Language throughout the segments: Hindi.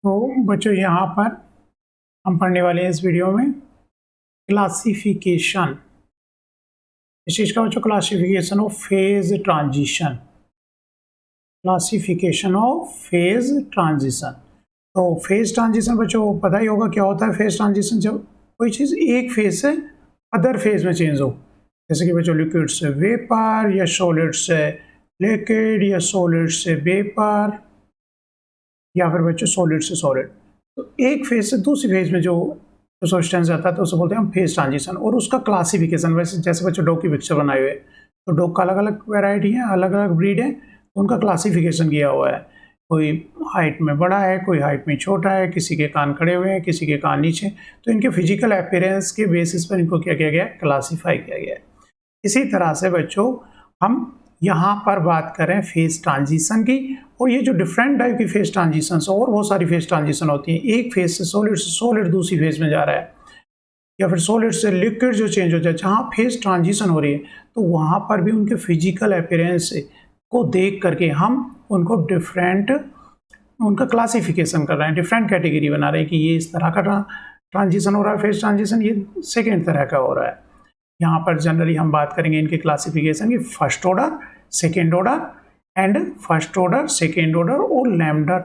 तो बच्चों यहाँ पर हम पढ़ने वाले हैं इस वीडियो में क्लासिफिकेशन। इस चीज़ का बच्चों classification of phase transition. Classification of phase transition. तो फेज ट्रांजिशन बच्चों पता ही होगा क्या होता है। फेज ट्रांजिशन जब कोई चीज़ एक फेज से अदर फेज में चेंज हो, जैसे कि बच्चों लिक्विड से वेपर या सॉलिड से लिक्विड या सॉलिड से वेपर या फिर बच्चों सॉलिड से सॉलिड। तो एक फेज से दूसरी फेज में जो सब्सटेंस आता है तो उसे बोलते हैं हम फेज ट्रांजिशन। और उसका क्लासिफिकेशन वैसे जैसे बच्चों डॉग की पिक्चर बनाए हुए, तो डॉग का अलग अलग वेराइटी है, अलग अलग ब्रीड है, तो उनका क्लासिफिकेशन किया हुआ है। कोई हाइट में बड़ा है, कोई हाइट में छोटा है, किसी के कान खड़े हुए हैं, किसी के कान नीचे। तो इनके फिजिकल अपीयरेंस के बेसिस पर इनको क्या किया गया, क्लासीफाई किया गया है। इसी तरह से बच्चों हम यहाँ पर बात करें फेज ट्रांजिशन की। और ये जो डिफरेंट टाइप की फेज ट्रांजिशन और बहुत सारी फेज ट्रांजिशन होती हैं। एक फेज से सॉलिड दूसरी फेज में जा रहा है, या फिर सॉलिड से लिक्विड जो चेंज हो जाए, जहाँ फेज ट्रांजिशन हो रही है तो वहाँ पर भी उनके फिजिकल अपीयरेंस को देख करके हम उनको उनका क्लासिफिकेशन कर रहे हैं, डिफरेंट कैटेगरी बना रहे हैं कि ये इस तरह का ट्रांजिशन हो रहा है फेज ट्रांजिशन, ये सेकेंड तरह का हो रहा है। यहाँ पर जनरली हम बात करेंगे इनके क्लासिफिकेशन की first order, second order and first order, second order और लैम्डा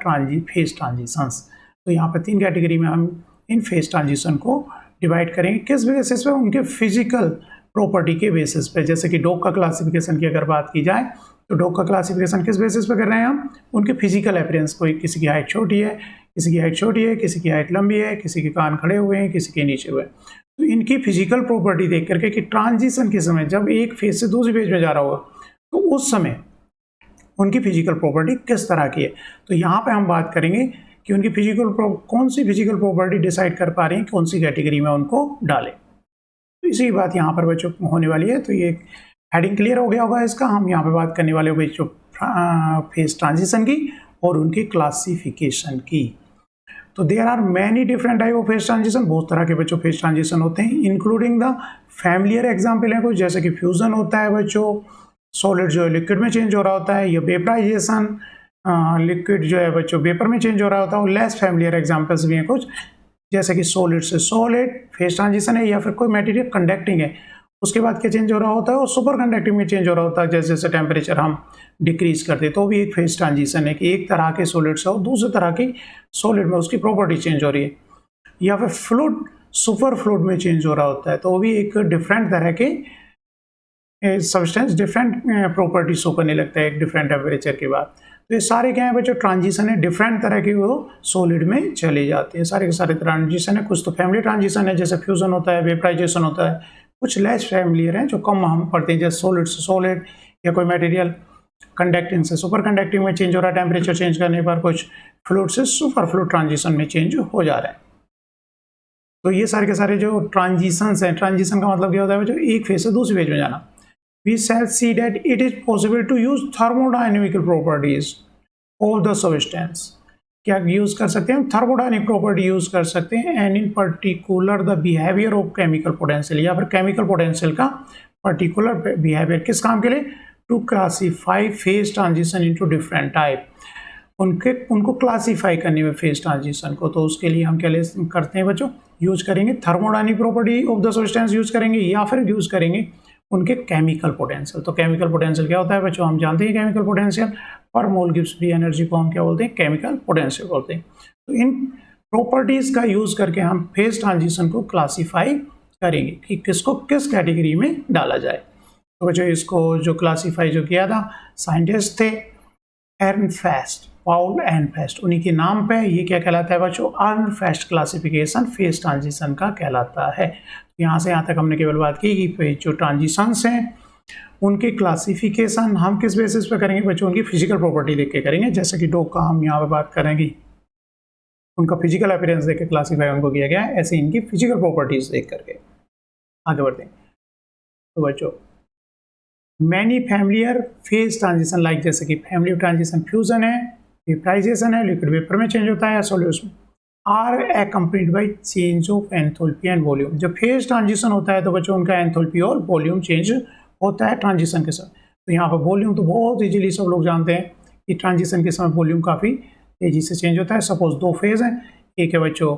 फेज ट्रांजिशंस। तो यहाँ पर तीन कैटेगरी में हम इन फेज ट्रांजिशन को डिवाइड करेंगे। किस बेसिस पे? उनके फिजिकल प्रॉपर्टी के बेसिस पे। जैसे कि डॉग का क्लासिफिकेशन की अगर बात की जाए तो डॉग का क्लासिफिकेशन किस बेसिस पे कर रहे हैं हम? उनके फिजिकल अपीयरेंस। कोई किसी की हाइट छोटी है, किसी की हाइट छोटी है, किसी की हाइट लंबी है, किसी के कान खड़े हुए हैं, किसी के नीचे हुए। तो इनकी फिजिकल प्रॉपर्टी देख करके कि ट्रांजिशन के समय जब एक फेज से दूसरी फेज में जा रहा होगा तो उस समय उनकी फिजिकल प्रॉपर्टी किस तरह की है। तो यहाँ पे हम बात करेंगे कि उनकी कौन सी फिजिकल प्रॉपर्टी डिसाइड कर पा रही है कौन सी कैटेगरी में उनको डालें। तो इसी बात यहाँ पर बच्चों होने वाली है। तो ये हेडिंग क्लियर हो गया होगा इसका। हम यहाँ पे बात करने वाले हो बच्चों फेज ट्रांजिशन की और उनकी क्लासिफिकेशन की। तो there are many different type of phase transition. बहुत तरह के बच्चों फेज ट्रांजिशन होते हैं, इंक्लूडिंग द फैमिलियर एग्जाम्पल है कुछ, जैसे कि फ्यूजन होता है बच्चों, सॉलिड जो है लिक्विड में चेंज हो रहा होता है, या वेपराइजेशन, लिक्विड जो है बच्चों वेपर में चेंज हो रहा होता है। और लेस फैमिलियर एग्जाम्पल्स भी हैं कुछ, जैसे कि सॉलिड से सॉलिड फेज ट्रांजिशन है, या फिर कोई मटेरियल कंडक्टिंग है उसके बाद क्या चेंज हो रहा होता है, और सुपर कंडक्टिंग में चेंज हो रहा होता है। जैसे जैसे टेम्परेचर हम डिक्रीज करते तो भी एक फेज ट्रांजिशन है कि एक तरह के सॉलिड से और दूसरे तरह की सॉलिड में उसकी प्रॉपर्टी चेंज हो रही है। या फिर फ्लूइड सुपर फ्लूइड में चेंज हो रहा होता है, तो वो भी एक डिफरेंट तरह के सब्सटेंस डिफरेंट प्रॉपर्टी शो करने लगता है एक डिफरेंट टेम्परेचर के बाद। तो ये सारे क्या है बच्चों, ट्रांजिशन है, डिफरेंट तरह के वो सॉलिड में चले जाते हैं। सारे के सारे ट्रांजिशन है। कुछ तो फैमिली ट्रांजिशन है जैसे फ्यूजन होता है, वेपराइजेशन होता है। कुछ लेस फैमिलियर हैं जो कम हम पढ़ते हैं, जैसे सॉलिड से सॉलिड, या कोई मटेरियल कंडक्टिंग से सुपर कंडक्टिंग में चेंज हो रहा है टेम्परेचर चेंज करने पर। कुछ फ्लूइड से सुपर फ्लूइड ट्रांजिशन में चेंज हो जा रहा है। तो ये सारे के सारे जो ट्रांजिशंस हैं, ट्रांजिशन का मतलब क्या होता है बच्चों, एक फेज से दूसरी फेज में जाना। We shall see that it is possible to use thermodynamical properties of the substance। क्या यूज कर सकते हैं हम? थर्मोडायनिक प्रॉपर्टी यूज कर सकते हैं। And in particular the behaviour of chemical potential, या फिर केमिकल पोटेंशियल का पर्टिकुलर बिहेवियर किस काम के लिए? To classify phase transition into different type. उनको क्लासीफाई करने में फेज ट्रांजिशन को। तो उसके लिए हम क्या करते हैं बच्चों, यूज करेंगे thermodynamic property of the substance use करेंगे, या फिर यूज करेंगे उनके केमिकल पोटेंशियल। तो केमिकल पोटेंशियल क्या होता है बच्चों, हम जानते हैं केमिकल पोटेंशियल पर मोल गिव्स फ्री एनर्जी को हम क्या बोलते हैं, केमिकल पोटेंशियल बोलते हैं। तो इन प्रॉपर्टीज का यूज करके हम फेज ट्रांजिशन को क्लासीफाई करेंगे कि किसको किस कैटेगरी में डाला जाए। तो बच्चों इसको जो क्लासीफाई जो किया था साइंटिस्ट थे एर्नफेस्ट, पाउल एर्नफेस्ट, उन्हीं के नाम पे ये क्या कहलाता है बच्चों, एर्नफेस्ट क्लासिफिकेशन फेज ट्रांजिशन का कहलाता है। यहाँ से यहाँ तक हमने केवल बात की कि जो ट्रांजिशंस हैं उनके क्लासिफिकेशन हम किस बेसिस पे करेंगे बच्चों, उनकी फिजिकल प्रॉपर्टी देख के करेंगे। जैसे कि डॉग का हम यहाँ पे बात करेंगे, उनका फिजिकल अपीयरेंस देख के क्लासीफाई उनको किया गया है, ऐसे इनकी फिजिकल प्रॉपर्टीज देख करके आगे बढ़ते हैं। तो बच्चों many familiar phase transition like, जैसे कि फैमिली ट्रांजिशन फ्यूजन है, वेपराइजेशन है, लिक्विड वेपर में चेंज होता है, सॉलिड्स में, are accompanied by change of enthalpy and volume. जब फेज ट्रांजिशन होता है तो बच्चों उनका एंथैल्पी और वॉल्यूम चेंज होता है ट्रांजिशन के समय। तो यहाँ पर वॉल्यूम तो बहुत इजीली सब लोग जानते हैं कि ट्रांजिशन के समय वॉल्यूम काफ़ी तेजी से चेंज होता है। सपोज दो फेज है, एक है बच्चों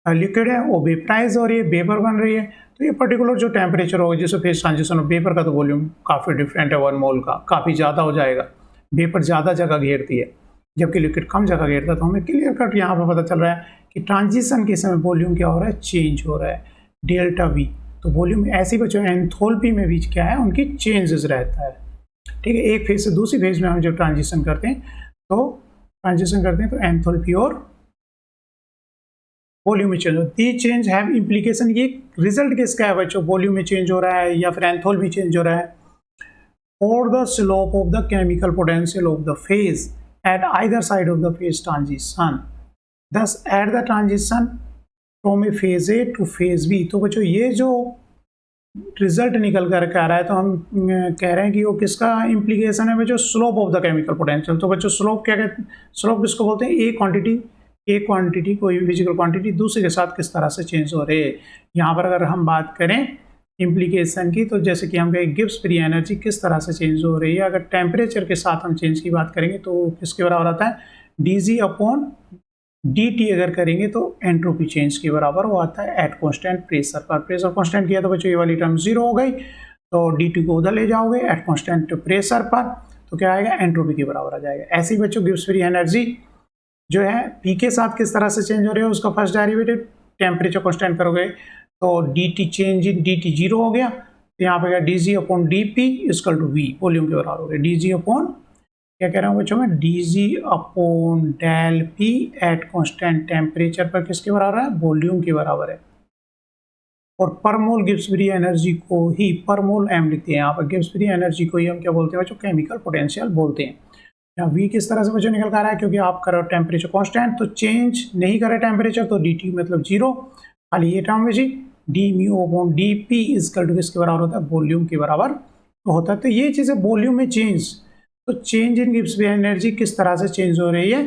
लिक्विड है, वो वेपराइज हो रही है, वेपर बन रही है, तो ये पर्टिकुलर जो टेम्परेचर होगा जिससे फेज ट्रांजिशन हो, वेपर का तो वॉल्यूम काफ़ी डिफरेंट है 1 मोल का, काफ़ी ज़्यादा हो जाएगा। वेपर ज़्यादा जगह घेरती है जबकि लिक्विड कम जगह घेरता है। तो हमें क्लियर कट यहाँ पर पता चल रहा है कि ट्रांजिशन के समय वॉल्यूम क्या हो रहा है, चेंज हो रहा है, डेल्टा वी। तो वॉल्यूम ऐसी बच्चों एंथैल्पी में भी क्या है, उनकी चेंजेस रहता है। ठीक है, एक फेज से दूसरी फेज में हम जब ट्रांजिशन करते हैं तो एंथैल्पी और वॉल्यूम में चेंज हो, दी चेंज हैव इम्प्लीकेशन। ये रिजल्ट किसका है बच्चों, वॉल्यूम में चेंज हो रहा है या फिर एंथैल्पी चेंज हो रहा है। और the slope of the chemical potential of the phase at either side of the phase transition, thus at the transition from a phase A to phase B. तो बच्चों ये जो रिजल्ट निकल कर आ रहा है तो हम कह रहे हैं कि वो किसका इम्प्लीकेशन है बच्चों, slope of the chemical potential. तो बच्चों स्लोप क्या कहते हैं, स्लोप किसको बोलते हैं, एक क्वांटिटी कोई भी फिजिकल क्वांटिटी दूसरे के साथ किस तरह से चेंज हो रही है। यहाँ पर अगर हम बात करें इम्प्लीकेशन की, तो जैसे कि हम कहें गिब्स फ्री एनर्जी किस तरह से चेंज हो रही है। अगर टेम्परेचर के साथ हम चेंज की बात करेंगे तो किसके बराबर आता है, dg अपॉन dt अगर करेंगे तो एंट्रोपी चेंज के बराबर वो आता है एट कांस्टेंट प्रेशर पर। प्रेशर कांस्टेंट किया तो बच्चों ये वाली टर्म 0 हो गई, तो dt को उधर ले जाओगे एट कांस्टेंट प्रेशर पर, तो क्या आएगा, एंट्रोपी के बराबर आ जाएगा। ऐसे ही बच्चों गिब्स फ्री एनर्जी जो है P के साथ किस तरह से चेंज हो रही है, उसका फर्स्ट डेरिवेटिव टेम्परेचर कांस्टेंट करोगे तो dt चेंज इन dt 0 हो गया, तो यहाँ पे गया dg upon dp equal to v, volume के बराबर हो गया। dg अपॉन क्या कह रहा हूँ बच्चों में, dg upon del p at constant temperature पर किसके बराबर है, वॉल्यूम के बराबर है। और पर मोल गिब्स फ्री एनर्जी को ही, पर मोल m लिखते हैं यहाँ पर, गिब्स फ्री एनर्जी को ही हम क्या बोलते हैं बच्चों, केमिकल पोटेंशियल बोलते हैं। यहाँ v किस तरह से बच्चों निकल कर आ रहा है, क्योंकि आप करो टेम्परेचर कांस्टेंट तो चेंज नहीं करे टेम्परेचर, तो dt मतलब 0, खाली ये टर्म बची, D mu upon D P equal to किसके बराबर होता है, वॉल्यूम के बराबर होता है। तो ये चीज़ें वॉल्यूम में चेंज, तो change in Gibbs free energy किस तरह से चेंज हो रही है,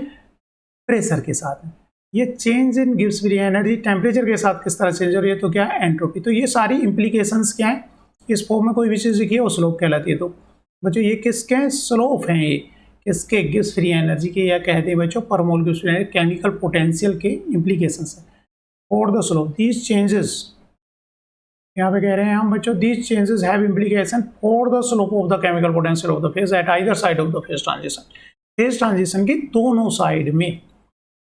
प्रेशर के साथ। ये change in Gibbs free energy temperature के साथ किस तरह चेंज हो रही है, तो क्या है, एंट्रोपी। तो ये सारी इंप्लीकेशंस क्या है, इस फॉर्म में कोई भी चीज़ लिखी है वो स्लोप कहलाती है। तो बच्चों ये किसके हैं, स्लोप हैं, ये किसके, गिब्स फ्री एनर्जी के, या कहते हैं बच्चों per mole Gibbs free energy, chemical potential के इंप्लीकेशंस है। और द स्लोप दीज चेंजेस, यहाँ पे कह रहे हैं हम बच्चों, these changes have implication for the slope of the chemical potential of the phase at either side of the phase transition. Phase transition की दोनों साइड में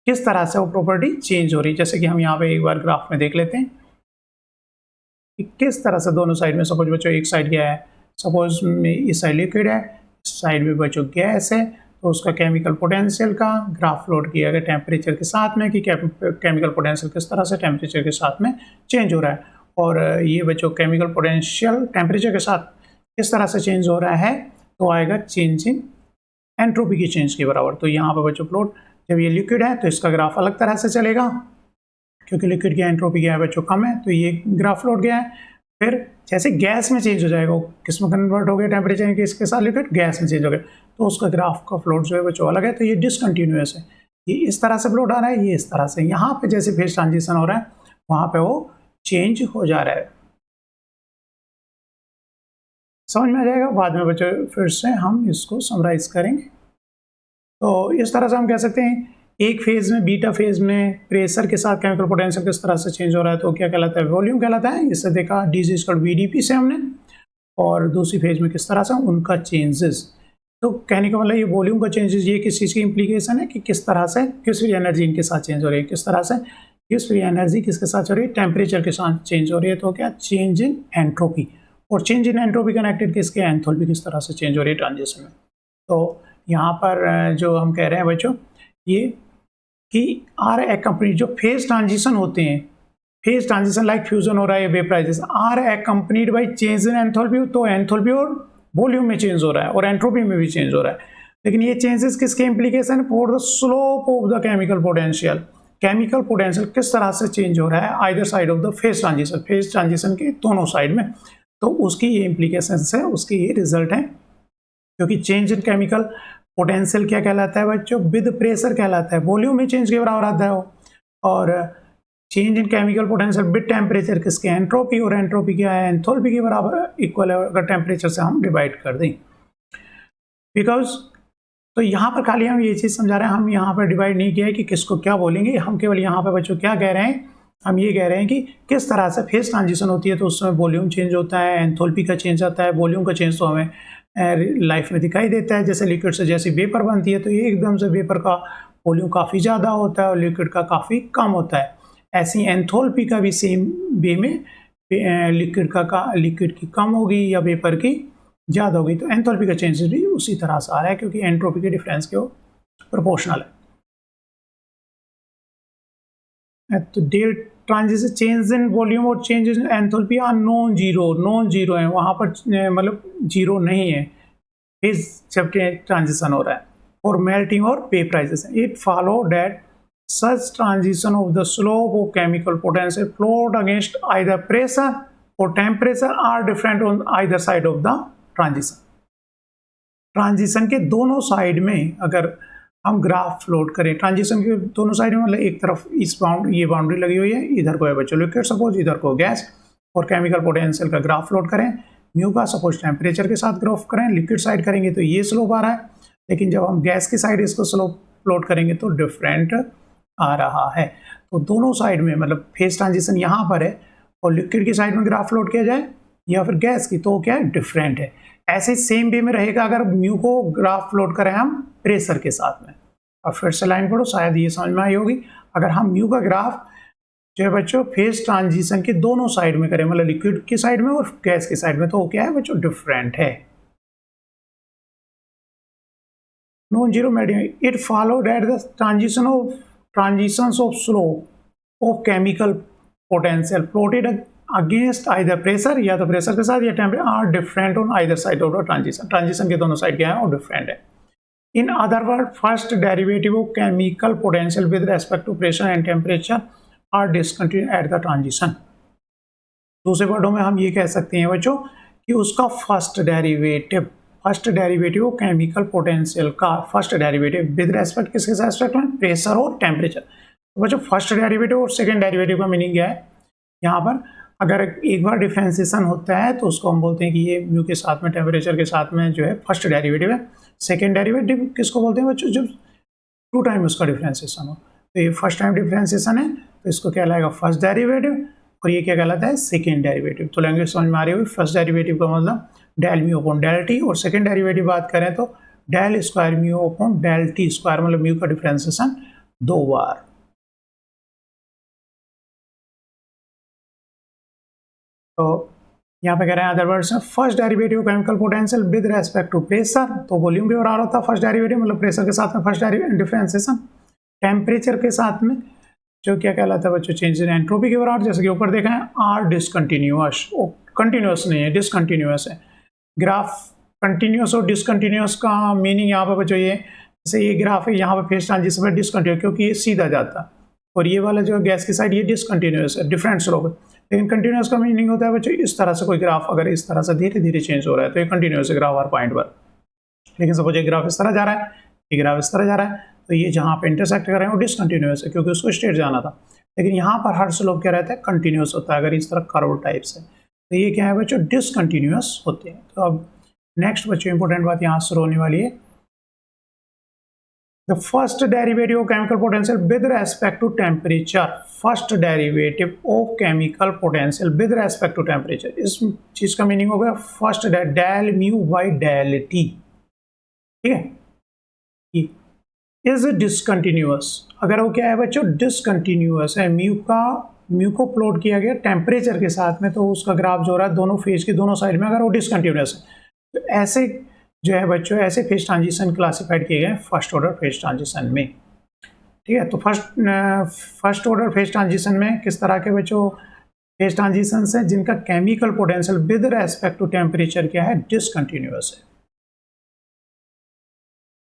किस तरह से वो प्रॉपर्टी चेंज हो रही है। जैसे कि हम यहाँ पे एक बार ग्राफ में देख लेते हैं कि किस तरह से दोनों साइड में, सपोज बच्चों एक साइड क्या है, सपोज में इस साइड लिक्विड है, इस साइड में बच्चों गैस है, तो उसका केमिकल पोटेंशियल का ग्राफ प्लॉट किया गया टेम्परेचर के साथ में कि केमिकल पोटेंशियल किस तरह से टेम्परेचर के साथ में चेंज हो रहा है। और ये बच्चों केमिकल पोटेंशियल टेम्परेचर के साथ किस तरह से चेंज हो रहा है, तो आएगा चेंज इन एंट्रोपी की चेंज के बराबर। तो यहाँ पर बच्चों प्लॉट, जब ये लिक्विड है तो इसका ग्राफ अलग तरह से चलेगा, क्योंकि लिक्विड की एंट्रोपी क्या है बच्चों, कम है, तो ये ग्राफ प्लॉट गया है। फिर जैसे गैस में चेंज हो जाएगा, किस में कन्वर्ट हो गया टेम्परेचर के, इसके साथ लिक्विड गैस में चेंज हो गया, तो उसका ग्राफ का फ्लोट जो है बच्चों अलग है। तो ये डिसकंटिन्यूअस है, ये इस तरह से फ्लोट आ रहा है, ये इस तरह से। यहाँ पे जैसे फेज ट्रांजिशन हो रहा है वहाँ पे वो चेंज हो जा रहा है। समझ में आ जाएगा, बाद में बच्चों फिर से हम इसको समराइज करेंगे। तो इस तरह से हम कह सकते हैं एक फेज में, बीटा फेज में प्रेशर के साथ केमिकल पोटेंशियल किस तरह से चेंज हो रहा है, तो क्या कहलाता है, वॉल्यूम कहलाता है। इससे देखा डीजी इक्वल वीडीपी से हमने, और दूसरी फेज में किस तरह से उनका चेंजेस। तो कहने का मतलब ये वॉल्यूम का चेंजेस, ये किस चीज़ की इंप्लीकेशन है कि किस तरह से गिब्स फ्री एनर्जी इनके साथ चेंज हो रही है, किस तरह से गिब्स फ्री एनर्जी किसके साथ हो रही है, टेम्परेचर के साथ चेंज हो रही है। तो क्या, चेंज इन एंट्रोपी, और चेंज इन एंट्रोपी कनेक्टेड किसके, एंथैल्पी किस तरह से चेंज हो रही है ट्रांजिशन में। तो यहाँ पर जो हम कह रहे हैं बच्चों ये कि आर एक्कम्पनीड, जो फेज ट्रांजिशन होते हैं, फेज ट्रांजिशन लाइक फ्यूजन हो रहा है, vaporization, are accompanied by change in enthalpy. तो एंथैल्पी और वॉल्यूम में चेंज हो रहा है और एंट्रोपी में भी चेंज हो रहा है। लेकिन ये चेंजेस किसके implication, for the slope of the chemical potential, chemical potential किस तरह से चेंज हो रहा है either side of the phase transition, phase transition के दोनों साइड में। तो उसकी ये इंप्लीकेशन है, उसके ये रिजल्ट है। क्योंकि चेंज इन केमिकल पोटेंशियल क्या कहलाता है बच्चों, विद प्रेशर कहलाता है, वॉल्यूम में चेंज के बराबर आता है वो। और change in chemical potential with temperature किसके, एंट्रोपी, और एंट्रोपी क्या है, एंथैल्पी के बराबर इक्वल है अगर टेम्परेचर से हम डिवाइड कर दें। बिकॉज तो यहाँ पर खाली हम ये चीज़ समझा रहे हैं, हम यहाँ पर डिवाइड नहीं किया है कि किसको क्या बोलेंगे, हम केवल यहाँ पर बच्चों क्या कह रहे हैं, हम ये कह रहे हैं कि किस तरह से फेज ट्रांजिशन होती है। तो उस समय वॉल्यूम चेंज होता है, एंथैल्पी का चेंज आता है। वॉल्यूम का चेंज तो हमें लाइफ में दिखाई देता है, जैसे लिक्विड से जैसी वेपर बनती है तो एकदम से वेपर का वॉल्यूम काफ़ी ज़्यादा होता है और लिक्विड का काफ़ी कम होता है। ऐसी एंथैल्पी का भी सेम वे में लिक्विड की कम होगी या वेपर की ज़्यादा होगी। तो एंथैल्पी का चेंजेस भी उसी तरह से आ रहा है क्योंकि एंट्रोपी के डिफरेंस के वो प्रोपोर्शनल है। तो del transition change in volume और change in enthalpy are non zero है, वहाँ पर मतलब जीरो नहीं है फेज जब ट्रांजिशन हो रहा है। और मेल्टिंग और vaporisation, it follow that such transition of the slope of chemical potential plot against either pressure or temperature are different on either side of the transition। Transition के दोनों साइड में अगर हम ग्राफ प्लॉट करें, ट्रांजिशन के दोनों साइड में मतलब एक तरफ ये बाउंड्री लगी हुई है, इधर को है बच्चों लिक्विड सपोज, इधर को गैस, और केमिकल पोटेंशियल का ग्राफ प्लॉट करें, म्यू का सपोज टेम्परेचर के साथ ग्राफ करें, लिक्विड साइड करेंगे तो ये स्लोप आ रहा है, लेकिन जब हम गैस की साइड इसको स्लोप प्लॉट करेंगे तो डिफरेंट आ रहा है। तो दोनों साइड में मतलब फेज ट्रांजिशन यहाँ पर है और लिक्विड की साइड में ग्राफ प्लॉट किया जाए या फिर गैस की तो क्या है, डिफरेंट है। ऐसे सेम वे में रहेगा अगर म्यू को ग्राफ प्लॉट करें हम प्रेशर के साथ में। अब फिर से लाइन पढ़ो, शायद ये समझ में आई होगी। अगर हम म्यू का ग्राफ जो है बच्चों फेज ट्रांजिशन के दोनों साइड में करें, मतलब लिक्विड की साइड में और गैस की साइड में, तो क्या है बच्चों, डिफरेंट है। Non zero melting, it follow that the transitions of slope of chemical potential plotted against either pressure या तो प्रेशर के साथ या temperature are different on either side of the transition। Transition के दोनों साइड क्या है, वो डिफरेंट है। In other words, first derivative of chemical potential with respect to pressure and temperature are discontinuous at the transition। दूसरे वर्डों में हम ये कह सकते हैं बच्चों कि उसका फर्स्ट डेरिवेटिव केमिकल पोटेंशियल का फर्स्ट डेरिवेटिव विद रेस्पेक्ट किसके रेस्पेक्ट में, प्रेशर और टेम्परेचर। तो बच्चों फर्स्ट डेरिवेटिव और सेकंड डेरिवेटिव का मीनिंग क्या है, यहाँ पर अगर एक बार डिफरेंशिएशन होता है तो उसको हम बोलते हैं कि ये म्यू के साथ में टेम्परेचर के साथ में जो है फर्स्ट डेरिवेटिव है। सेकंड डेरिवेटिव किसको बोलते हैं बच्चों, जब टू टाइम उसका डिफरेंशिएशन हो। तो ये फर्स्ट टाइम डिफरेंशिएशन है तो इसको क्या कहलाएगा, फर्स्ट डेरिवेटिव, और ये क्या कहलाता है, सेकेंड डेरिवेटिव। तो लैंग्वेज समझ में आ रही होगी। फर्स्ट डेरिवेटिव का मतलब del mu upon del T, और सेकेंड डेरिवेटिव बात करें तो del square mu upon del T square, मतलब म्यू का डिफरेंशिएशन 2 बार। तो यहाँ पे कह रहे हैं अदर वर्ड्स में first derivative chemical potential with respect to pressure, तो वॉल्यूम के बराबर होता है फर्स्ट डेरिवेटिव, मतलब प्रेशर के साथ में फर्स्ट डिफरेंशिएशन। टेम्परेचर के साथ में जो क्या कहलाता है बच्चों, चेंज इन एंट्रोपी के बराबर, जैसे कि ऊपर देखा है आर डिसकंटिन्यूअस, कंटिन्यूअस नहीं है, डिसकंटिन्यूअस है। ग्राफ कंटिन्यूअस और डिसकंटिन्यूअस का मीनिंग यहाँ पर बच्चों ये, जैसे ये ग्राफ है यहाँ पर फेज ट्रांजिशन में डिसकंटिन्यूअस क्योंकि ये सीधा जाता है, और ये वाला जो गैस की साइड ये डिसकंटिन्यूअस है, डिफरेंट स्लोप है। लेकिन कंटिन्यूअस का मीनिंग होता है बच्चों इस तरह से कोई ग्राफ अगर इस तरह से धीरे धीरे चेंज हो रहा है तो ये कंटिन्यूअस है ग्राफ हर पॉइंट पर। लेकिन सपोज ये ग्राफ इस तरह जा रहा है, ये ग्राफ इस तरह जा रहा है, तो ये जहाँ पे इंटरसेक्ट कर रहे हैं वो डिसकंटिन्यूअस है क्योंकि उसको स्ट्रेट जाना था। लेकिन यहाँ पर हर स्लोप क्या रहता है, कंटिन्यूअस होता है अगर इस तरह कर्व टाइप से, तो ये क्या है बच्चों, डिसकंटिन्यूअस होते हैं। तो अब नेक्स्ट बच्चों इंपॉर्टेंट बात यहाँ शुरू होने वाली है, the first derivative of chemical potential with respect to temperature, first derivative of chemical potential with respect to temperature, इस चीज का मीनिंग हो गया first del mu by del T, ठीक है, इज डिसकंटिन्यूअस। अगर वो क्या है बच्चों, डिसकंटिन्यूअस है, म्यू को प्लॉट किया गया टेम्परेचर के साथ में, तो उसका ग्राफ जो हो रहा है दोनों फेज की दोनों साइड में अगर वो डिसकंटिन्यूअस है, तो ऐसे जो है बच्चों ऐसे फेज ट्रांजिशन क्लासिफाइड किए गए फर्स्ट ऑर्डर फेज ट्रांजिशन में, ठीक है। तो फर्स्ट ऑर्डर फेज ट्रांजिशन में किस तरह के बच्चों फेज ट्रांजिशन है, जिनका chemical potential with respect to temperature क्या है, डिसकंटिन्यूअस है।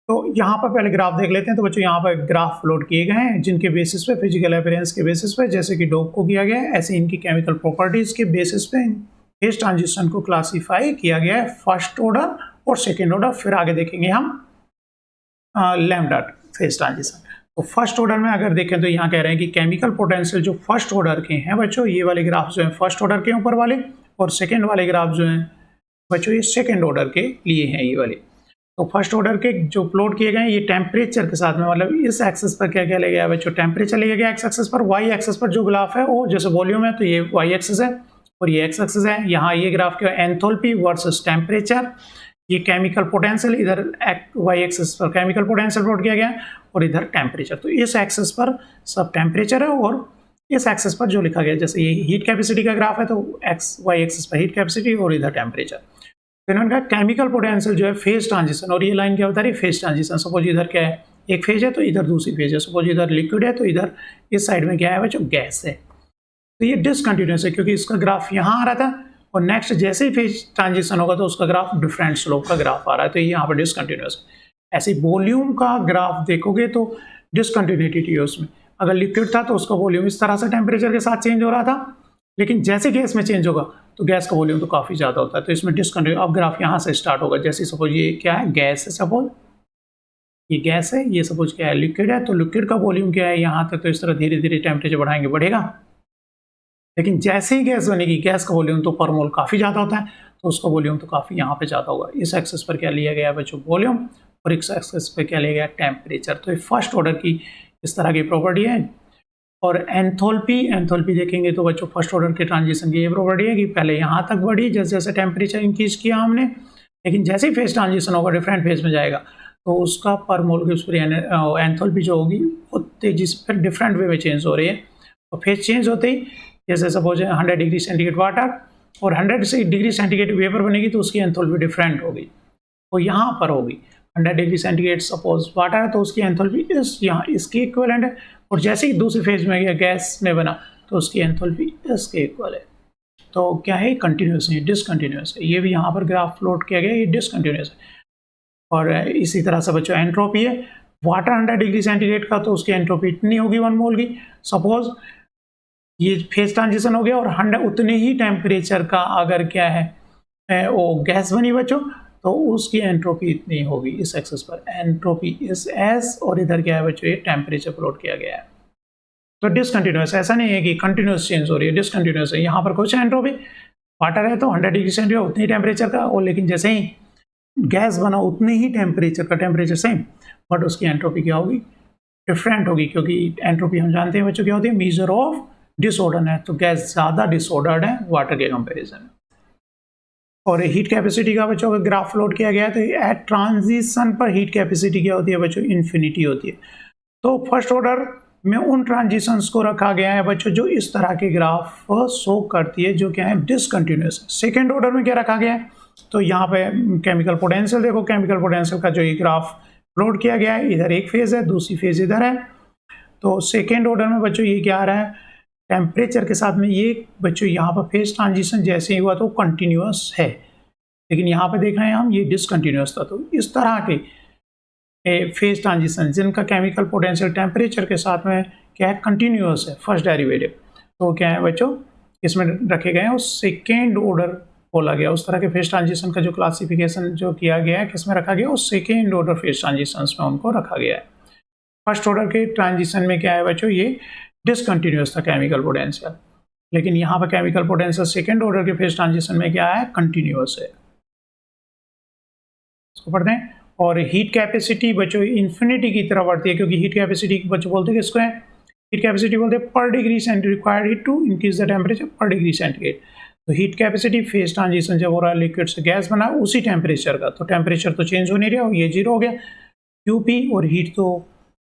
तो यहाँ पर पहले ग्राफ देख लेते हैं। तो बच्चों यहाँ पर ग्राफ प्लॉट किए गए हैं जिनके बेसिस पे, फिजिकल अपीयरेंस के बेसिस पे, जैसे कि डॉग को किया गया है, ऐसे इनकी केमिकल प्रॉपर्टीज के बेसिस पे फेज ट्रांजिशन को क्लासीफाई किया गया है फर्स्ट ऑर्डर और सेकेंड ऑर्डर। फिर आगे देखेंगे हम लैम्डा फेज ट्रांजिशन। तो फर्स्ट ऑर्डर में अगर देखें तो यहाँ कह रहे हैं कि केमिकल पोटेंशियल जो फर्स्ट ऑर्डर के हैं बच्चों, ये वाले ग्राफ जो है फर्स्ट ऑर्डर के ऊपर वाले, और सेकेंड वाले ग्राफ जो हैं बच्चों ये सेकेंड ऑर्डर के लिए हैं ये वाले। तो फर्स्ट ऑर्डर के जो प्लॉट किए गए ये टेम्परेचर के साथ में, मतलब इस एक्सेस पर क्या क्या ले गया बच्चों, टेम्परेचर ले गया एक्स एक्सेस पर, वाई एक्सेस पर जो ग्राफ है वो जैसे वॉल्यूम है तो ये वाई एक्सेस है और ये एक्स एक्सेस है। यहाँ ये ग्राफ क्या है, एंथैल्पी वर्सेस टेम्परेचर, ये केमिकल पोटेंशियल, इधर वाई एक्सेस पर केमिकल पोटेंशियल प्लॉट किया गया और इधर टेम्परेचर। तो इस एक्सेस पर सब टेम्परेचर है और इस एक्सेस पर जो लिखा गया, जैसे ये हीट कैपेसिटी का ग्राफ है तो एक्स वाई एक्सेस पर हीट कैपेसिटी और इधर टेम्परेचर। तो इन्होंने कहा केमिकल पोटेंशियल जो है फेज ट्रांजिशन, और ये लाइन क्या बता रही है, फेज ट्रांजिशन। सपोज इधर क्या है, एक फेज है तो इधर दूसरी फेज है, सपोज इधर लिक्विड है तो इधर इस साइड में क्या है बच्चों, गैस है। तो ये डिसकंटिन्यूस है क्योंकि इसका ग्राफ यहाँ आ रहा था और नेक्स्ट जैसे ही फेज ट्रांजिशन होगा तो उसका ग्राफ डिफरेंट स्लोप का ग्राफ आ रहा है, तो ये यहाँ पर डिसकंटिन्यूस है। ऐसे वॉल्यूम का ग्राफ देखोगे तो डिसकंटिन्यूटी है उसमें, अगर लिक्विड था तो उसका वॉल्यूम इस तरह से टेम्परेचर के साथ चेंज हो रहा था, लेकिन जैसे गैस में चेंज होगा तो गैस का वॉल्यूम तो काफ़ी ज़्यादा होता है, तो इसमें डिसकंटिन्यू। अब ग्राफ यहाँ से स्टार्ट होगा, जैसे सपोज ये क्या है, गैस है, सपोज ये गैस है, ये सपोज क्या है, लिक्विड है, तो लिक्विड का वॉल्यूम क्या है यहाँ तक, तो इस तरह धीरे धीरे टेम्परेचर बढ़ाएंगे बढ़ेगा। लेकिन जैसे ही गैस बनेगी, गैस का वॉल्यूम तो पर मोल काफ़ी ज़्यादा होता है, तो उसका वॉल्यूम तो काफ़ी यहाँ पे ज़्यादा होगा। इस एक्सेस पर क्या लिया गया बच्चों, वॉल्यूम, और इस एक्सेस पर क्या लिया गया, टेम्परेचर। तो ये फर्स्ट ऑर्डर की इस तरह की प्रॉपर्टी है। और एंथैल्पी देखेंगे तो बच्चों फर्स्ट ऑर्डर के ट्रांजिशन की ये प्रॉपर्टी है कि पहले यहाँ तक बढ़ी जैसे जैसे टेम्परेचर इंक्रीज किया हमने, लेकिन जैसे ही फेज ट्रांजिशन होगा डिफरेंट फेज में जाएगा तो उसका पर मोल की उस पर एंथैल्पी जो होगी वो तेजी से फिर डिफरेंट वे में चेंज हो रही है। तो फेज चेंज होते ही जैसे सपोज 100 डिग्री सेंटीग्रेड वाटर और 100 डिग्री सेंटीग्रेड वेपर बनेगी तो उसकी एंथैल्पी डिफरेंट होगी, तो यहाँ पर होगी 100 डिग्री सेंटीग्रेड सपोज वाटर है तो उसकी एंथैल्पी यहाँ इसकी इक्विवेलेंट है, और जैसे ही दूसरी फेज में गया गैस में बना तो उसकी एंथैल्पी इसके इक्वल है। तो क्या है, कंटिन्यूस नहीं, डिसकंटिन्यूस है। ये भी यहाँ पर ग्राफ प्लॉट किया गया, ये डिसकंटिन्यूस है। और इसी तरह से बच्चों एंट्रोपी है, वाटर 100 डिग्री सेंटीग्रेड का तो उसकी एंट्रोपी इतनी होगी 1 मोल की। सपोज ये फेज ट्रांजिशन हो गया और 100 उतने ही टेम्परेचर का अगर क्या है वो गैस बनी बच्चों तो उसकी एंट्रोपी इतनी होगी इस एक्सेस पर, एंट्रोपी इस एस, और इधर क्या है बच्चों, ये टेम्परेचर प्लॉट किया गया है। तो डिसकंटिन्यूस, ऐसा नहीं है कि कंटिन्यूस चेंज हो रही है, डिसकंटिन्यूस है। यहाँ पर कुछ एंट्रोपी, वाटर है तो 100 डिग्री सेंटीग्रेड उतनी टेम्परेचर का, और लेकिन जैसे ही गैस बना उतने ही टेम्परेचर का, टेम्परेचर सेम, बट उसकी एंट्रोपी क्या होगी, डिफरेंट होगी, क्योंकि एंट्रोपी हम जानते हैं बच्चों क्या होती है, मेजर ऑफ डिसऑर्डर है, तो गैस ज़्यादा डिसऑर्डर्ड है वाटर के कंपेरिजन में। और हीट कैपेसिटी का बच्चों का ग्राफ प्लॉट किया गया है, तो एट ट्रांजिशन पर हीट कैपेसिटी क्या होती है बच्चों, इन्फिनिटी होती है। तो फर्स्ट ऑर्डर में उन ट्रांजिशंस को रखा गया है बच्चों जो इस तरह के ग्राफ शो करती है, जो क्या है, डिसकंटिन्यूस है। सेकेंड ऑर्डर में क्या रखा गया है, तो यहाँ पे केमिकल पोटेंशियल देखो, केमिकल पोटेंशियल का जो ये ग्राफ प्लॉट किया गया है, इधर एक फेज है, दूसरी फेज इधर है। तो सेकेंड ऑर्डर में बच्चों ये क्या आ रहा है, टेम्परेचर के साथ में ये बच्चों यहाँ पर फेज ट्रांजिशन जैसे ही हुआ तो कंटिन्यूस है, लेकिन यहाँ पे देख रहे हैं हम ये डिसकंटिन्यूस था। तो इस तरह के फेज ट्रांजिशन जिनका केमिकल पोटेंशियल टेम्परेचर के साथ में क्या है, कंटिन्यूस है, फर्स्ट डेरिवेटिव, तो क्या है बच्चों इसमें रखे गए हैं, उस सेकेंड ऑर्डर बोला गया। उस तरह के फेज ट्रांजिशन का जो क्लासिफिकेशन जो किया गया है किसमें रखा गया, उस सेकेंड ऑर्डर फेज ट्रांजिशन में उनको रखा गया है। फर्स्ट ऑर्डर के ट्रांजिशन में क्या है बच्चों, ये डिसकंटिन्यूस था केमिकल पोटेंशियल, लेकिन यहाँ पर केमिकल पोटेंशियल सेकेंड ऑर्डर के फेज ट्रांजिशन में क्या है, कंटिन्यूस है। इसको पढ़ते हैं। और हीट कैपेसिटी बच्चों इन्फिनिटी की तरफ बढ़ती है, क्योंकि हीट कैपेसिटी बच्चों बोलते हैं किसको है, हीट कैपेसिटी बोलते हैं per degree centigrade required heat to increase the temperature per degree centigrade. तो हीट कैपेसिटी फेज ट्रांजिशन जब हो रहा है लिक्विड से गैस बना उसी टेम्परेचर का, तो टेम्परेचर तो चेंज हो नहीं रहा, ये 0 हो गया क्यूपी, और हीट तो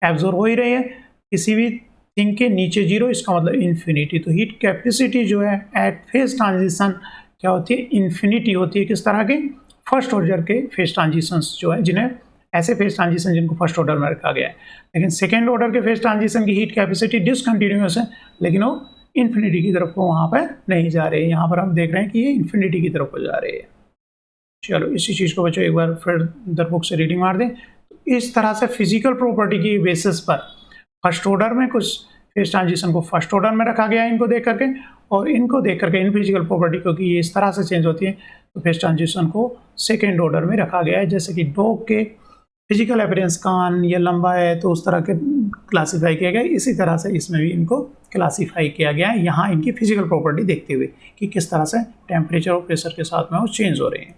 एब्जॉर्ब हो ही रही है किसी भी थिंग के नीचे 0, इसका मतलब इन्फिनिटी। तो हीट कैपेसिटी जो है एट फेज ट्रांजिशन क्या होती है, इन्फिनिटी होती है। किस तरह के, फर्स्ट ऑर्डर के फेज ट्रांजिशंस जो है, जिन्हें ऐसे फेज ट्रांजिशन जिनको फर्स्ट ऑर्डर में रखा गया है। लेकिन सेकेंड ऑर्डर के फेज ट्रांजिशन की हीट कैपेसिटी डिसकंटिन्यूस है, लेकिन वो इन्फिनिटी की तरफ को वहाँ पर नहीं जा रहे हैं। यहाँ पर हम देख रहे हैं कि ये इन्फिनिटी की तरफ को जा रहे हैं। चलो इसी चीज़ को बच्चों एक बार फिर दर बुक से रीडिंग मार दें। तो इस तरह से फिजिकल प्रॉपर्टी की बेसिस पर फर्स्ट ऑर्डर में कुछ फेज ट्रांजिशन को फर्स्ट ऑर्डर में रखा गया है इनको देख करके, और इनको देख करके इन फिजिकल प्रॉपर्टी क्योंकि ये इस तरह से चेंज होती है तो फेज ट्रांजिशन को सेकेंड ऑर्डर में रखा गया है। जैसे कि डॉग के फिजिकल अपीयरेंस कान या लंबा है तो उस तरह के क्लासीफाई किया गया, इसी तरह से इसमें भी इनको क्लासीफाई किया गया है, यहाँ इनकी फिजिकल प्रॉपर्टी देखते हुए कि किस तरह से टेम्परेचर और प्रेशर के साथ में वो चेंज हो रहे हैं।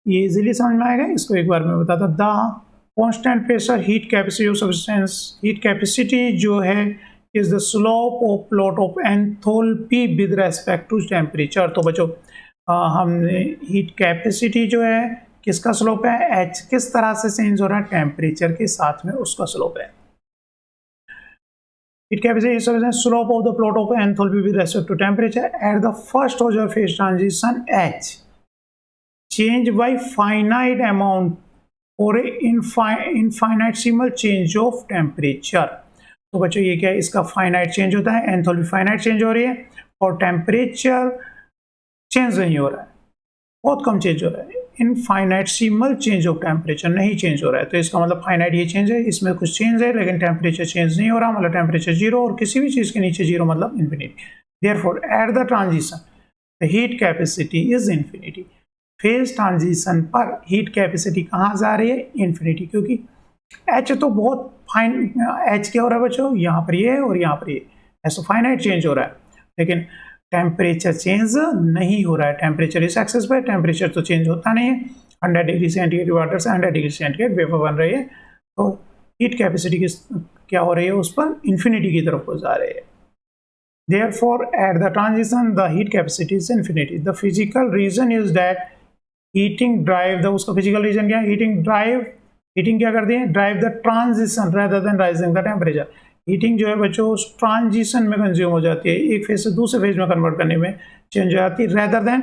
ये इजीली समझ में आएगा, इसको एक बार मैं बताता। The constant pressure heat capacity of substance, heat capacity जो है is the slope of plot of enthalpy with respect to temperature. तो बच्चों हमने हीट कैपेसिटी जो है किसका स्लोप है, एच किस तरह से चेंज हो रहा है, टेम्परेचर के साथ में उसका स्लोप है। Heat capacity is slope of the plot of enthalpy with respect to temperature at the first order phase transition H change by finite amount और इनफाइनाइटेसिमल चेंज ऑफ टेम्परेचर। तो बच्चों ये क्या है, इसका फाइनाइट चेंज होता है, एंथैल्पी फाइनाइट चेंज हो रही है और टेम्परेचर चेंज नहीं हो रहा है, बहुत कम चेंज हो रहा है। इनफाइनाइटेसिमल चेंज ऑफ टेम्परेचर नहीं चेंज हो रहा है, तो इसका मतलब फाइनाइट ये चेंज है, इसमें कुछ चेंज है लेकिन टेम्परेचर चेंज नहीं हो रहा, मतलब टेम्परेचर जीरो, और किसी भी चीज के नीचे जीरो मतलब infinity. Therefore eight the transition the heat capacity is infinity. Phase transition पर हीट कैपेसिटी कहाँ जा रही है, इन्फिनिटी, क्योंकि एच तो बहुत फाइन, एच क्या हो रहा है बच्चों, यहाँ पर ये और यहाँ पर ये, ऐसा फाइनाइट चेंज हो रहा है, लेकिन टेम्परेचर चेंज नहीं हो रहा है। टेम्परेचर इस एक्सेस पर, टेम्परेचर तो चेंज होता नहीं है, 100 डिग्री सेंटीग्रेड वाटर से 100 डिग्री सेंटीग्रेड वेपर बन रही है, तो हीट कैपेसिटी की क्या हो रही है, उस पर इन्फिनिटी की तरफ को जा रही है। Therefore, at the transition, the heat capacity is infinity. The physical reason is that heating drive the, उसका physical reason क्या है, heating क्या करती है, drive the transition rather than rising the temperature. Heating जो है बच्चों उस ट्रांजिशन में कंज्यूम हो जाती है, एक फेज से दूसरे फेज में कन्वर्ट करने में चेंज हो जाती है, rather than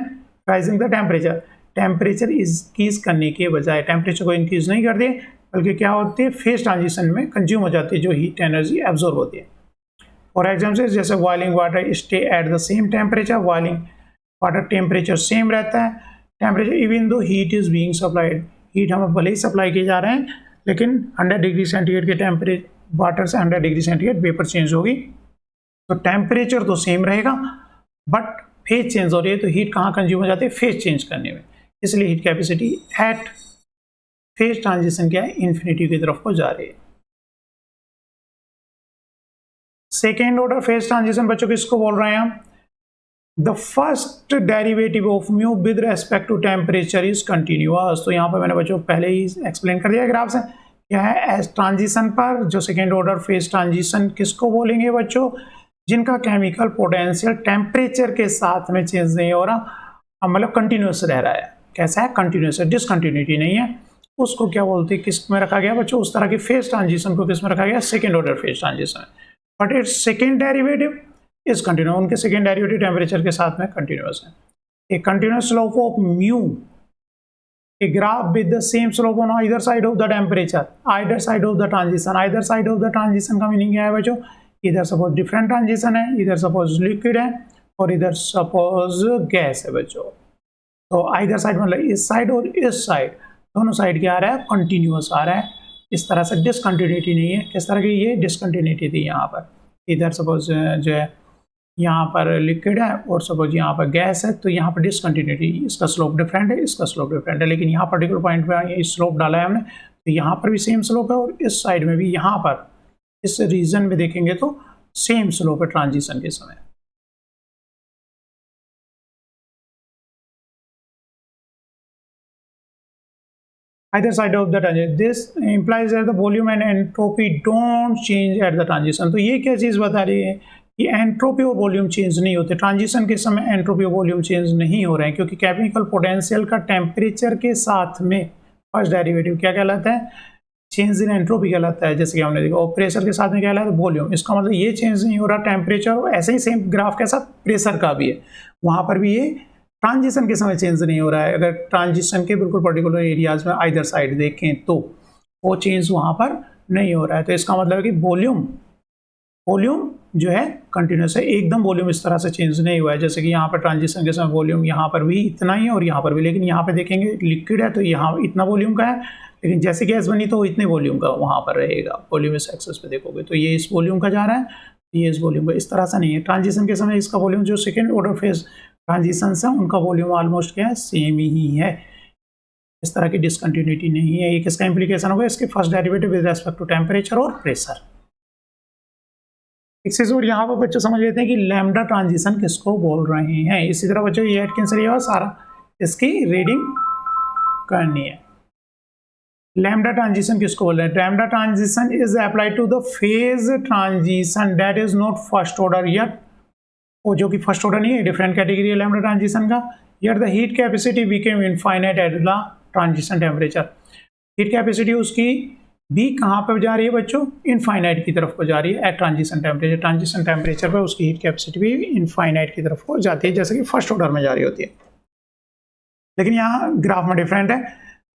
rising the temperature. Temperature increase करने के बजाय टेम्परेचर को इंक्रीज नहीं करती है, बल्कि क्या होती है, फेज ट्रांजिशन में कंज्यूम हो जाती है जो हीट एनर्जी एब्जॉर्ब होती है। फॉर एग्जाम्पल जैसे boiling water stay at the same temperature, boiling water temperature same रहता है, temperature even though heat is being supplied, heat हमें भले ही सप्लाई किए जा रहे हैं, लेकिन 100 डिग्री सेंटीग्रेड के टेम्परेचर वाटर से 100 डिग्री सेंटीग्रेड वेपर चेंज होगी, तो टेम्परेचर तो सेम रहेगा बट फेज चेंज हो रही है, तो हीट कहाँ कंज्यूम हो जाती है, फेज चेंज करने में, इसलिए heat capacity eight phase transition क्या है, इन्फिनिटी की तरफ को जा रही है। सेकेंड ऑर्डर फेज ट्रांजिशन बच्चों किसको बोल रहे हैं हम, the first derivative of mu with respect to temperature is continuous. तो यहाँ पर मैंने बच्चों पहले ही एक्सप्लेन कर दिया ग्राफ से, क्या है एस ट्रांजिशन पर जो सेकेंड ऑर्डर फेज ट्रांजिशन किसको बोलेंगे बच्चों, जिनका केमिकल पोटेंशियल टेम्परेचर के साथ में चेंज नहीं हो रहा, मतलब कंटिन्यूअस रह रहा है। कैसा है, कंटिन्यूअस है, डिसकंटिन्यूटी नहीं है, उसको क्या बोलते हैं, किस में रखा गया बच्चों, उस तरह के फेज ट्रांजिशन को किस में रखा गया, second order phase transition, but it's second derivative is continuous, उनके सेकेंड डेरिवेटिव टेम्परेचर के साथ में कंटिन्यूअस है। ए continuous slope of mu, a graph with the same slope on either side of the temperature, either side of the transition, either side of the transition का मीनिंग क्या है बच्चों, इधर सपोज डिफरेंट ट्रांजिशन है, इधर सपोज लिक्विड है और इधर सपोज गैस है बच्चों, तो आइदर साइड मतलब इस साइड और इस साइड, दोनों साइड क्या आ रहा है, कंटिन्यूअस आ रहा है, इस तरह से डिसकंटिन्यूटी नहीं है। किस तरह की, ये डिसकंटिन्यूटी थी यहाँ पर, इधर सपोज जो है यहाँ पर लिक्विड है और सपोज यहाँ पर गैस है, तो यहाँ पर डिसकंटिन्यूटी, इसका स्लोप डिफरेंट है, इसका स्लोप डिफरेंट है, लेकिन यहाँ पर्टिकुलर पॉइंट पे ये स्लोप डाला है हमने, तो यहाँ पर भी सेम स्लोप है और इस साइड में भी, यहाँ पर इस रीजन में देखेंगे तो सेम स्लोप है ट्रांजिशन के समय। Either side of the transition, this implies that the volume and entropy don't change at the transition। तो ये क्या चीज़ बता रही है कि एंट्रोपी और वॉल्यूम चेंज नहीं होते, ट्रांजिशन के समय एंट्रोपी और वॉल्यूम चेंज नहीं हो रहे हैं, क्योंकि केमिकल पोटेंशियल का टेम्परेचर के साथ में फर्स्ट डेरिवेटिव क्या कहलाता है, चेंज इन एंट्रोपी कहलाता है, जैसे कि हमने देखा, और प्रेशर के साथ में क्या कहलाता है, वॉल्यूम। इसका मतलब ये चेंज नहीं हो रहा टेम्परेचर, ऐसे ही सेम ग्राफ के साथ प्रेशर का भी है, वहाँ पर भी ये ट्रांजिशन के समय चेंज नहीं हो रहा है। अगर ट्रांजिशन के बिल्कुल पर्टिकुलर एरियाज में आइदर साइड देखें तो वो चेंज वहाँ पर नहीं हो रहा है, तो इसका मतलब है कि वॉल्यूम जो है कंटिन्यूस है, एकदम वॉल्यूम इस तरह से चेंज नहीं हुआ है, जैसे कि यहाँ पर ट्रांजिशन के समय वॉल्यूम यहाँ पर भी इतना ही है और यहाँ पर भी, लेकिन यहाँ पर देखेंगे लिक्विड है तो यहाँ इतना वॉल्यूम का है, लेकिन जैसे गैस बनी तो इतने वॉल्यूम का वहाँ पर रहेगा, वॉल्यूम इस एक्सेस पे देखोगे तो ये इस वॉल्यूम का जा रहा है, ये इस वॉल्यूम का, इस तरह से नहीं है। ट्रांजिशन के समय इसका वॉल्यूम जो सेकेंड ऑर्डर फेज ट्रांजिशन है उनका वॉल्यूम ऑलमोस्ट क्या है, सेम ही है, इस तरह की डिसकंटिन्यूटी नहीं है। ये किसका इंप्लीकेशन होगा, इसके first derivative with respect to temperature और प्रेशर। एक चीज और यहाँ पर बच्चों समझ लेते हैं कि लैम्डा ट्रांजिशन किसको बोल रहे हैं। इसी तरह बच्चों ये एटकिंसन ये सारा इसकी रीडिंग करनी है। लैम्डा ट्रांजिशन किसको बोल रहे हैं? Lambda transition is applied to the phase transition that is not first order yet, वो जो कि फर्स्ट ऑर्डर नहीं है, डिफरेंट कैटेगरी है लैम्डा ट्रांजिशन का। Yet the heat capacity became infinite at the transition temperature, heat capacity उसकी भी कहाँ पर जा रही है बच्चों? इनफाइनाइट की तरफ को जा रही है at transition temperature. Transition temperature पर उसकी हीट कैपेसिटी भी इनफाइनाइट की तरफ को जाती है, जैसे कि फर्स्ट ऑर्डर में जा रही होती है। लेकिन यहाँ ग्राफ में डिफरेंट है।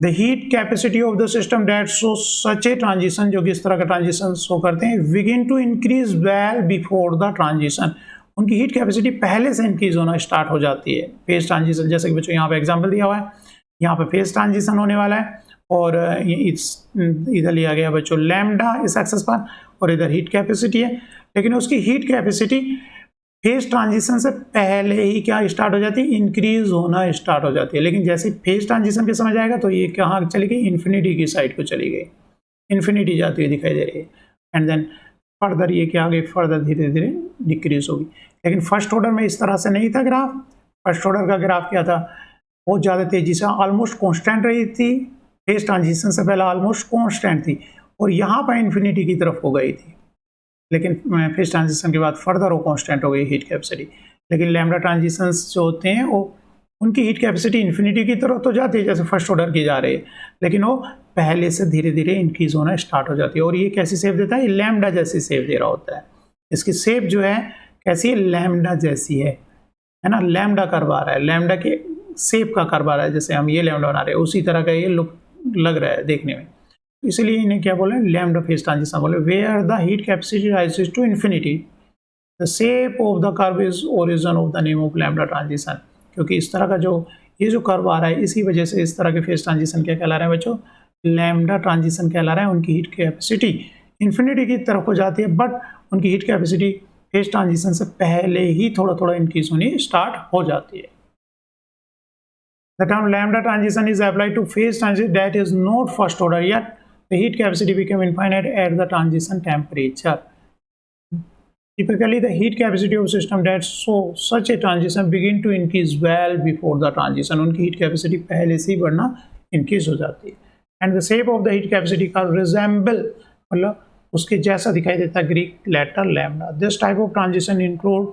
The heat capacity of the system that show such a transition, जो कि इस तरह का ट्रांजिशन शो करते हैं, begin to increase well before the transition, उनकी हीट कैपेसिटी पहले से इंक्रीज होना स्टार्ट हो जाती है। फेज ट्रांजिशन, जैसे कि बच्चों यहाँ पे एग्जांपल दिया हुआ है, यहाँ पे फेज ट्रांजिशन होने वाला है और इधर लिया गया बच्चों लैम्डा इस एक्सेस पर और इधर हीट कैपेसिटी है। लेकिन उसकी हीट कैपेसिटी फेज ट्रांजिशन से पहले ही क्या स्टार्ट हो जाती है? इंक्रीज होना स्टार्ट हो जाती है। लेकिन जैसे फेज ट्रांजिशन के समझ आएगा तो ये कहाँ चली गई? इन्फिनिटी की साइड को चली गई, इन्फिनिटी जाती हुई दिखाई दे रही है। एंड देन फर्दर ये क्या आगे फर्दर धीरे धीरे डिक्रीज होगी। लेकिन फर्स्ट ऑर्डर में इस तरह से नहीं था ग्राफ। फर्स्ट ऑर्डर का ग्राफ क्या था? बहुत ज़्यादा तेजी से ऑलमोस्ट कॉन्स्टेंट रही थी, फेज ट्रांजिशन से पहले ऑलमोस्ट कॉन्स्टेंट थी और यहाँ पर इन्फिनिटी की तरफ हो गई थी। लेकिन फेज ट्रांजिशन के बाद फर्दर वो कांस्टेंट हो गई हीट कैपेसिटी। लेकिन लैम्डा ट्रांजिशंस जो होते हैं वो उनकी हीट कैपेसिटी इन्फिनिटी की तरफ तो जाती है जैसे फर्स्ट ऑर्डर की जा रही है, लेकिन वो पहले से धीरे धीरे इंक्रीज होना स्टार्ट हो जाती है। और ये कैसी शेप देता है? लैम्डा जैसी शेप दे रहा होता है। इसकी शेप जो है कैसी है? लैम्डा जैसी है ना, लैम्डा कर्व आ रहा है, लैम्डा के शेप का कर्व आ रहा है, जैसे हम ये लैम्डा बना रहे हैं उसी तरह का ये लुक लग रहा है देखने में। इसलिए इन्हें क्या बोले? लैम्डा फेज ट्रांजिशन बोले। Where the heat capacity rises to infinity, the shape of the curve is origin of the name of lambda transition. क्योंकि इस तरह का जो ये जो कर्व आ रहा है, इसी वजह से इस तरह के फेज ट्रांजिशन क्या कहला रहे हैं बच्चों? लैम्डा ट्रांजिशन कहला रहे हैं। उनकी हीट कैपेसिटी इन्फिनिटी की तरफ हो जाती है, बट उनकी हीट कैपेसिटी फेज ट्रांजिशन से पहले ही थोड़ा थोड़ा इंक्रीज होनी स्टार्ट हो जाती है। The term lambda transition is applied to phase transition that is not first order yet the heat capacity became infinite at the transition temperature. Typically, the heat capacity of system that show such a transition begin to increase well before the transition. उनकी heat capacity पहले से ही बढ़ना increase हो जाती है. And the shape of the heat capacity का resemble मतलब उसके जैसा दिखाई देता है Greek letter lambda. This type of transition include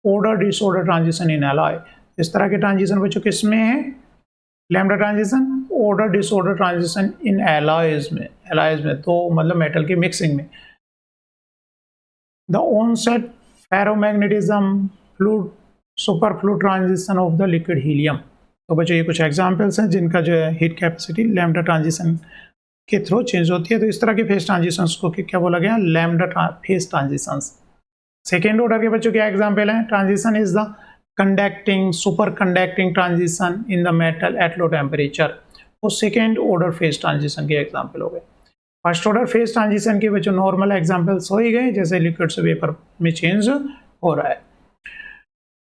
order disorder transition in alloy. इस तरह के ट्रांजिशन बच्चों किस में है? Lambda transition, order disorder transition in alloys में, एलॉयज में तो मतलब मेटल की मिक्सिंग में। The onset ferromagnetism fluid super fluid transition of the liquid helium. तो बच्चों ये कुछ एग्जांपल्स हैं जिनका जो है हीट कैपेसिटी लैम्डा ट्रांजिशन के थ्रू चेंज होती है। तो इस तरह के फेज ट्रांजिशंस को क्या बोला गया? Lambda phase transitions. Second order के बच्चों क्या एग्जाम्पल है? Transition is the conducting superconducting transition in the metal at low temperature, वो सेकेंड ऑर्डर फेज ट्रांजिशन के एग्जांपल हो गए। फर्स्ट ऑर्डर फेज ट्रांजिशन के बच्चों नॉर्मल एग्जांपल्स हो ही गए, जैसे लिक्विड से वेपर में चेंज हो रहा है,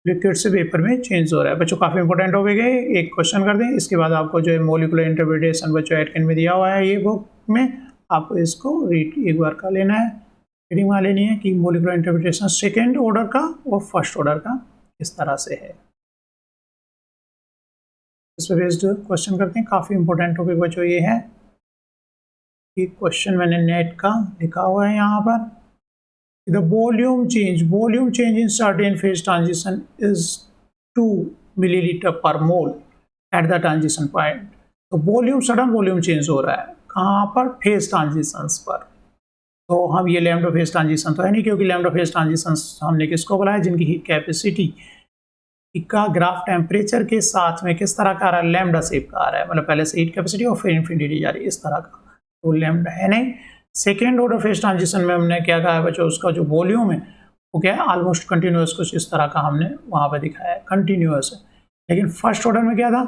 लिक्विड से वेपर में चेंज हो रहा है। बच्चों काफ़ी इंपॉर्टेंट हो गए। एक क्वेश्चन कर दें, इसके बाद आपको जो है मॉलिक्यूलर इंटरप्रिटेशन बच्चों एटकिन में दिया हुआ है ये बुक में, आपको इसको रीड एक बार कर लेना है, रीडिंग वहाँ लेनी है कि मॉलिक्यूलर इंटरप्रिटेशन सेकेंड ऑर्डर का और फर्स्ट ऑर्डर का इस तरह से है। इस पर बेस्ड क्वेश्चन करते हैं। काफ़ी इंपॉर्टेंट टॉपिक बच्चों ये है कि क्वेश्चन मैंने नेट का लिखा हुआ है यहाँ पर, the volume change in certain phase transition is 2 millilitre पर मोल एट द ट्रांजिशन पॉइंट। तो वॉल्यूम, सडन वॉल्यूम चेंज हो रहा है कहाँ पर? फेज ट्रांजिशंस पर। तो हम ये लैम्डा फेज ट्रांजिशन तो है नहीं, क्योंकि लैम्डा फेज ट्रांजिशन हमने किसको बोला है? जिनकी हीट कैपेसिटी का ग्राफ टेम्परेचर के साथ में किस तरह का आ रहा है? लैम्डा शेप का आ रहा है, मतलब पहले से हीट कैपेसिटी और फिर इन्फिनिटी जा रही है इस तरह का, तो लैम्डा है नहीं। सेकेंड ऑर्डर फेज ट्रांजिशन में हमने क्या कहा है बच्चों? उसका जो वॉल्यूम है वो क्या है? ऑलमोस्ट कंटिन्यूस, कुछ इस तरह का हमने वहाँ पर दिखाया है, कंटिन्यूस है। लेकिन फर्स्ट ऑर्डर में क्या था?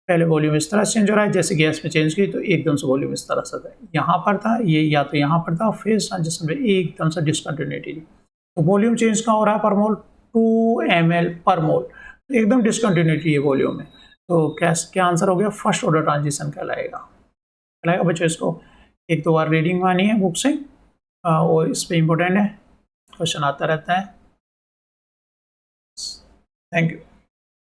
पहले वॉल्यूम इस तरह से चेंज हो रहा है, जैसे गैस में चेंज की तो एकदम से वॉल्यूम इस तरह से था, यहाँ पर था ये या तो यहाँ पर था, और फेज ट्रांजिशन में एकदम से डिसकंटिन्यूटी थी। तो वॉल्यूम चेंज का हो रहा है पर मोल 2 ml पर मोल, तो एकदम डिसकंटिन्यूटी है वॉल्यूम में। तो क्या आंसर हो गया? फर्स्ट ऑर्डर ट्रांजिशन कहलाएगा बच्चों। इसको एक दो बार रीडिंग मानी है बुक से, और इस पर इम्पोर्टेंट है, क्वेश्चन आता रहता है। Thank you.